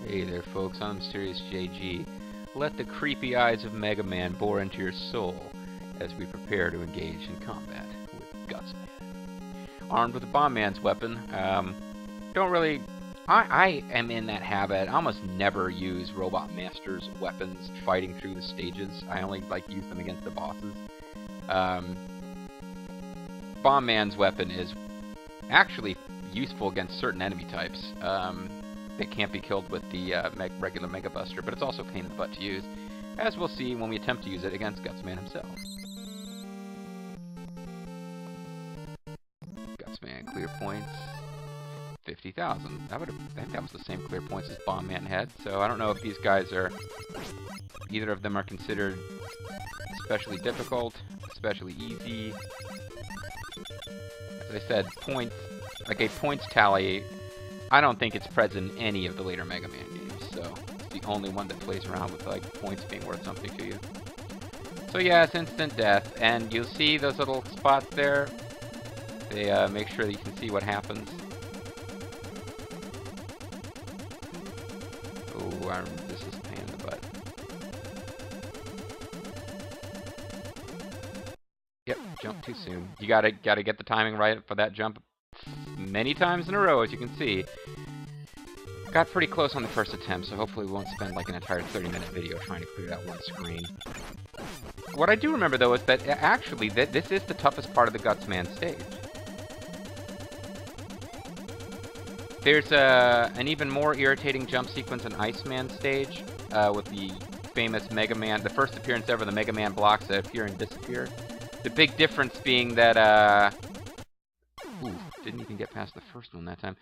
Hey there, folks. I'm Mysterious JG. Let the creepy eyes of Megaman bore into your soul as we prepare to engage in combat with Gutsman. Armed with a bomb man's weapon, I am in that habit. I almost never use Robot Master's weapons fighting through the stages. I only use them against the bosses. Bomb man's weapon is actually useful against certain enemy types. It can't be killed with the regular Mega Buster, but it's also a pain in the butt to use, as we'll see when we attempt to use it against Gutsman himself. Gutsman clear points 50,000. I think that was the same clear points as Bomb Man had. So I don't know if these guys are, either of them are considered especially difficult, especially easy. As I said, points, like a points tally, I don't think it's present in any of the later Mega Man games, so it's the only one that plays around with points being worth something to you. So yeah, it's instant death, and you'll see those little spots there. They make sure that you can see what happens. Oh, this is a pain in the butt. Yep, jump too soon. You gotta get the timing right for that jump many times in a row, as you can see. Got pretty close on the first attempt, so hopefully we won't spend an entire 30-minute video trying to clear that one screen. What I do remember, though, is that actually this is the toughest part of the Gutsman stage. There's an even more irritating jump sequence in Iceman stage, with the famous Mega Man, the first appearance ever, the Mega Man blocks that appear and disappear. The big difference being that, didn't even get past the first one that time.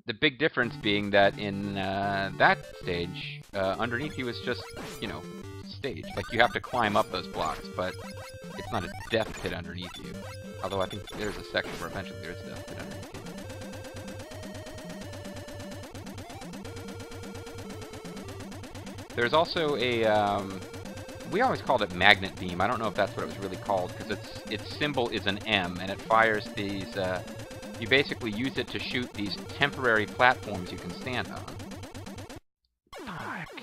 The big difference being that in that stage, underneath you is just, stage. You have to climb up those blocks, but it's not a death pit underneath you. Although I think there's a section where eventually there's a death pit underneath you. There's also a, we always called it magnet beam. I don't know if that's what it was really called, because its symbol is an M, and it fires these, you basically use it to shoot these temporary platforms you can stand on. Fuck.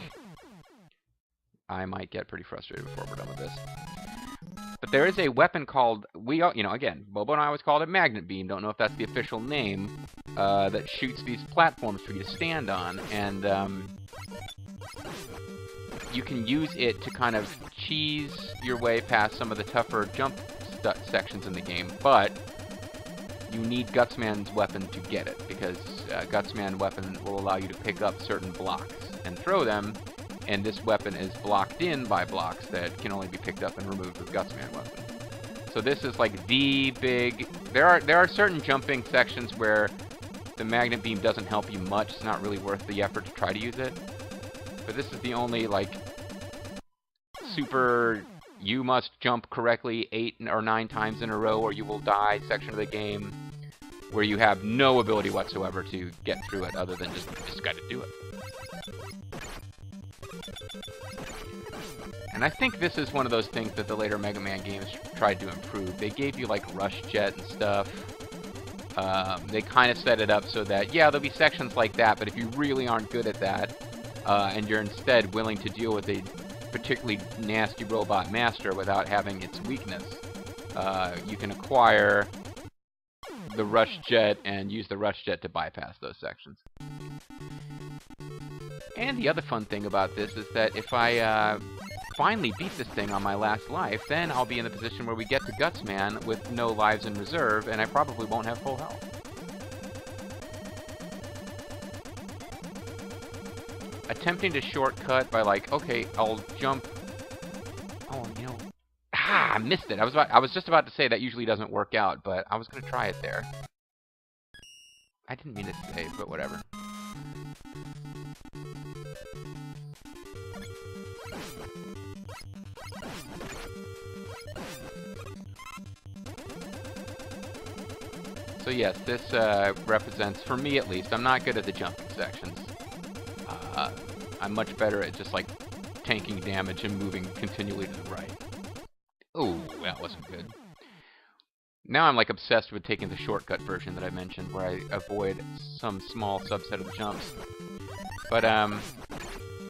I might get pretty frustrated before we're done with this. But there is a weapon called, again, Bobo and I always called it magnet beam. Don't know if that's the official name, that shoots these platforms for you to stand on, and, you can use it to kind of cheese your way past some of the tougher jump sections in the game, but you need Gutsman's weapon to get it, because Gutsman's weapon will allow you to pick up certain blocks and throw them, and this weapon is blocked in by blocks that can only be picked up and removed with Gutsman's weapon. So this is the big... There are certain jumping sections where the magnet beam doesn't help you much. It's not really worth the effort to try to use it. But this is the only, super, you must jump correctly 8 or 9 times in a row or you will die section of the game where you have no ability whatsoever to get through it other than just gotta do it. And I think this is one of those things that the later Mega Man games tried to improve. They gave you, Rush Jet and stuff. They kind of set it up so that, yeah, there'll be sections like that, but if you really aren't good at that, and you're instead willing to deal with a particularly nasty Robot Master without having its weakness, you can acquire the Rush Jet and use the Rush Jet to bypass those sections. And the other fun thing about this is that if I finally beat this thing on my last life, then I'll be in the position where we get to Gutsman with no lives in reserve, and I probably won't have full health. Attempting to shortcut by okay, I'll jump. Oh, I missed it. I was just about to say that usually doesn't work out, but I was gonna try it there. I didn't mean to say, but whatever. So yes, this represents, for me at least, I'm not good at the jumping sections. I'm much better at just tanking damage and moving continually to the right. Oh, that wasn't good. Now I'm obsessed with taking the shortcut version that I mentioned, where I avoid some small subset of the jumps. But,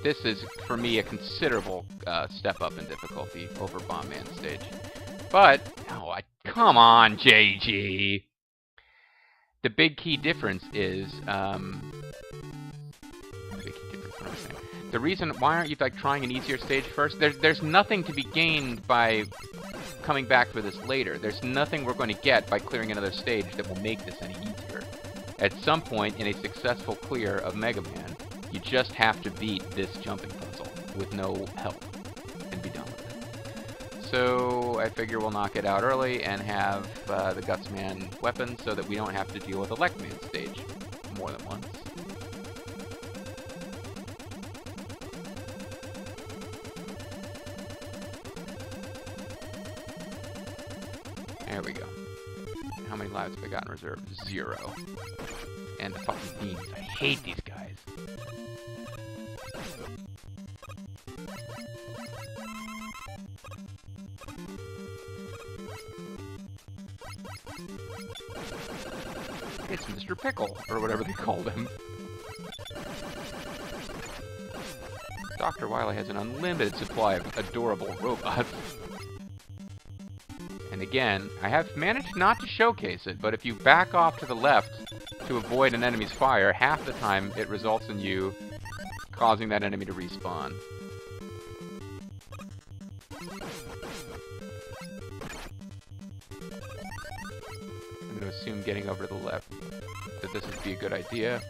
this is, for me, a considerable step up in difficulty over Bomb Man stage. But, come on, JG! The big key difference is, the reason, why aren't you, like, trying an easier stage first? There's nothing to be gained by coming back for this later. There's nothing we're going to get by clearing another stage that will make this any easier. At some point in a successful clear of Megaman, you just have to beat this jumping puzzle with no help and be done with it. So I figure we'll knock it out early and have the Gutsman weapon so that we don't have to deal with the Leckman stage more than once. There we go. How many lives have I got in reserve? 0. And the fucking beams. I hate these guys. It's Mr. Pickle, or whatever they called him. Dr. Wily has an unlimited supply of adorable robots. And again, I have managed not to showcase it, but if you back off to the left to avoid an enemy's fire, half the time it results in you causing that enemy to respawn. I'm going to assume getting over to the left that this would be a good idea.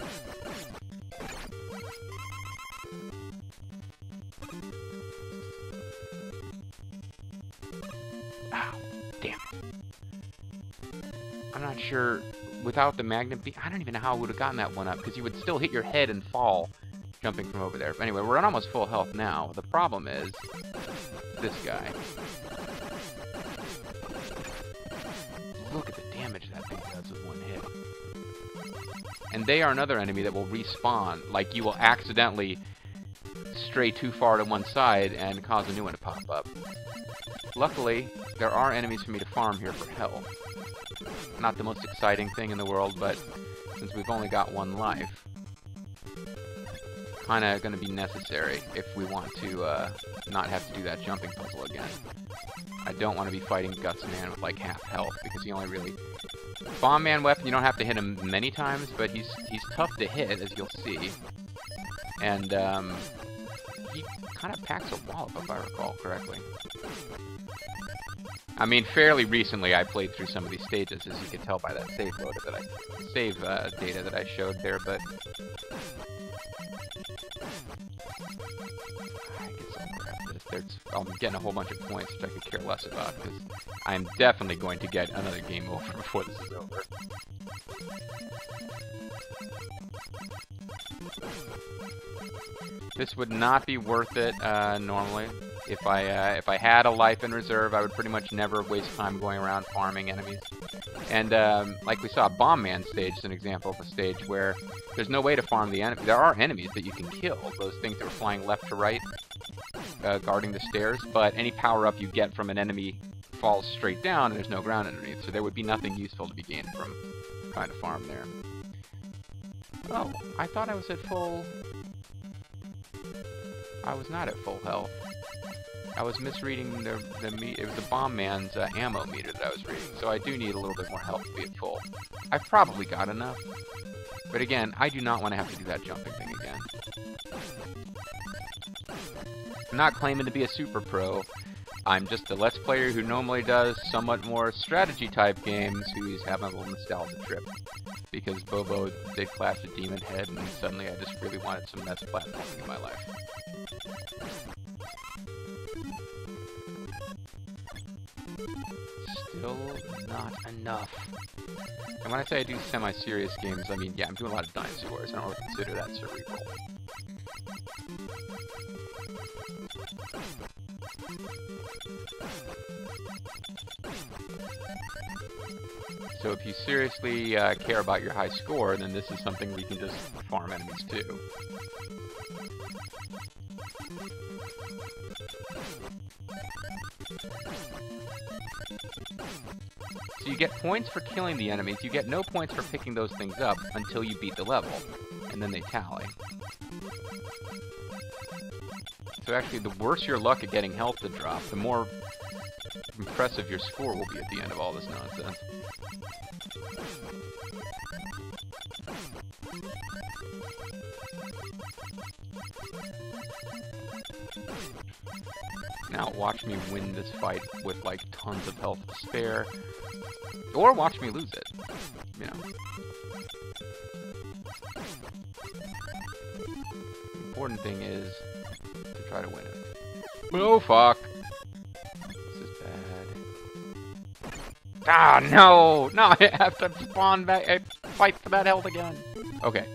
Ow, damn it. I'm not sure, without the magnet beam, I don't even know how I would have gotten that one up, because you would still hit your head and fall jumping from over there. But anyway, we're at almost full health now. The problem is this guy. Look at the damage that thing does with one hit. And they are another enemy that will respawn. Like, you will accidentally stray too far to one side and cause a new one to pop up. Luckily, there are enemies for me to farm here for health. Not the most exciting thing in the world, but since we've only got one life, kind of going to be necessary if we want to not have to do that jumping puzzle again. I don't want to be fighting Gutsman with like half health, because he only really... Bomb Man weapon, you don't have to hit him many times, but he's tough to hit, as you'll see. And he kind of packs a wallop, if I recall correctly. I mean, fairly recently I played through some of these stages, as you can tell by that save data that I showed there, but I get some crap. I'm getting a whole bunch of points, which I could care less about, because I'm definitely going to get another game over before this is over. This would not be worth it normally. If I had a life in reserve, I would pretty much never waste time going around farming enemies. And like we saw, Bomb Man stage is an example of a stage where there's no way to farm the enemy. There are enemies that you can kill, those things that are flying left to right, guarding the stairs, but any power-up you get from an enemy falls straight down and there's no ground underneath, so there would be nothing useful to be gained from trying to farm there. Oh, I thought I was at full... I was not at full health. I was misreading it was the Bomb Man's ammo meter that I was reading, so I do need a little bit more health to be at full. I've probably got enough, but again, I do not want to have to do that jumping thing again. I'm not claiming to be a super pro. I'm just a Let's Player who normally does somewhat more strategy-type games who's having a little nostalgia trip. Because Bobo did Clash of Demon Head, and suddenly I just really wanted some NES platforming in my life. Still not enough. And when I say I do semi-serious games, I mean, yeah, I'm doing a lot of Dynasty Wars. I don't really consider that cerebral. So if you seriously care about your high score, then this is something where you can just farm enemies too. So you get points for killing the enemies, you get no points for picking those things up until you beat the level, and then they tally. So actually, the worse your luck at getting health to drop, the more impressive your score will be at the end of all this nonsense. Now watch me win this fight with like tons of health to spare, or watch me lose it, you know. The important thing is to try to win it. Oh fuck! This is bad. Ah no! No, I have to spawn back. I fight for that health again. Okay.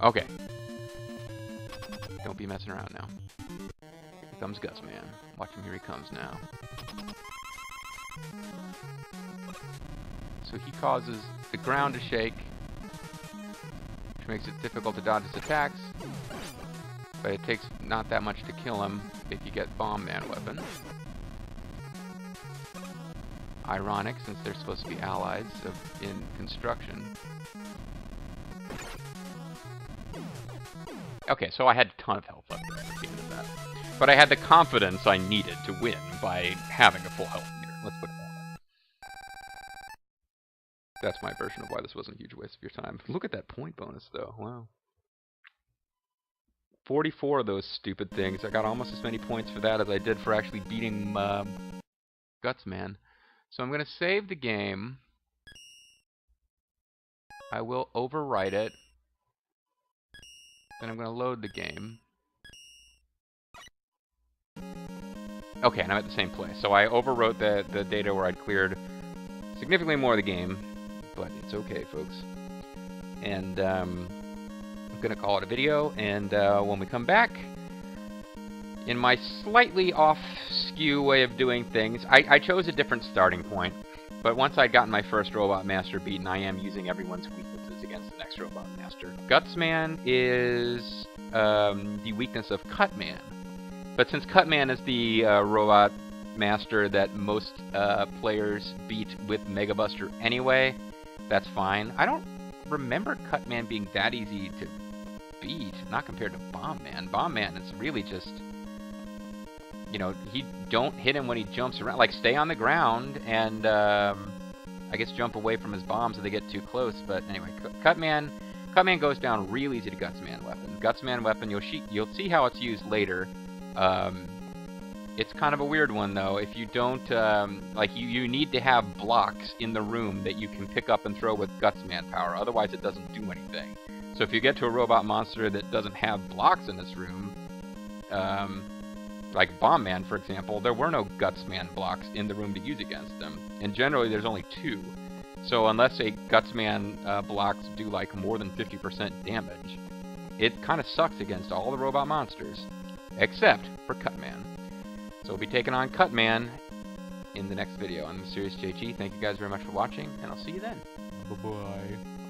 Okay. Don't be messing around now. Here comes Gutsman. Watch him, here he comes now. So he causes the ground to shake, which makes it difficult to dodge his attacks, but it takes not that much to kill him if you get Bomb Man weapon. Ironic, since they're supposed to be allies in construction. Okay, so I had a ton of health left there at the end of that. But I had the confidence I needed to win by having a full health meter. Let's put it that way. That's my version of why this wasn't a huge waste of your time. Look at that point bonus, though. Wow. 44 of those stupid things. I got almost as many points for that as I did for actually beating Gutsman. So I'm going to save the game. I will overwrite it. Then I'm going to load the game. Okay, and I'm at the same place. So I overwrote the data where I'd cleared significantly more of the game. But it's okay, folks. And I'm going to call it a video. And when we come back, in my slightly off-skew way of doing things, I chose a different starting point. But once I'd gotten my first Robot Master beaten, I am using everyone's weaknesses against the next Robot Master. Gutsman is the weakness of Cutman. But since Cutman is the Robot Master that most players beat with Mega Buster anyway, that's fine. I don't remember Cutman being that easy to beat, not compared to Bomb Man. Bomb Man is really just, you know, don't hit him when he jumps around. Like, stay on the ground and, I guess jump away from his bombs if they get too close. But anyway, Cutman goes down real easy to Gutsman weapon. Gutsman weapon, you'll see how it's used later. It's kind of a weird one, though. If you don't, like, you need to have blocks in the room that you can pick up and throw with Gutsman power. Otherwise, it doesn't do anything. So if you get to a robot monster that doesn't have blocks in its room, like Bomb Man, for example, there were no Gutsman blocks in the room to use against them. And generally, there's only 2. So unless a Gutsman blocks do, like, more than 50% damage, it kind of sucks against all the robot monsters, except for Cutman. So we'll be taking on Cutman in the next video. I'm Mysterious JG. Thank you guys very much for watching, and I'll see you then. Bye-bye.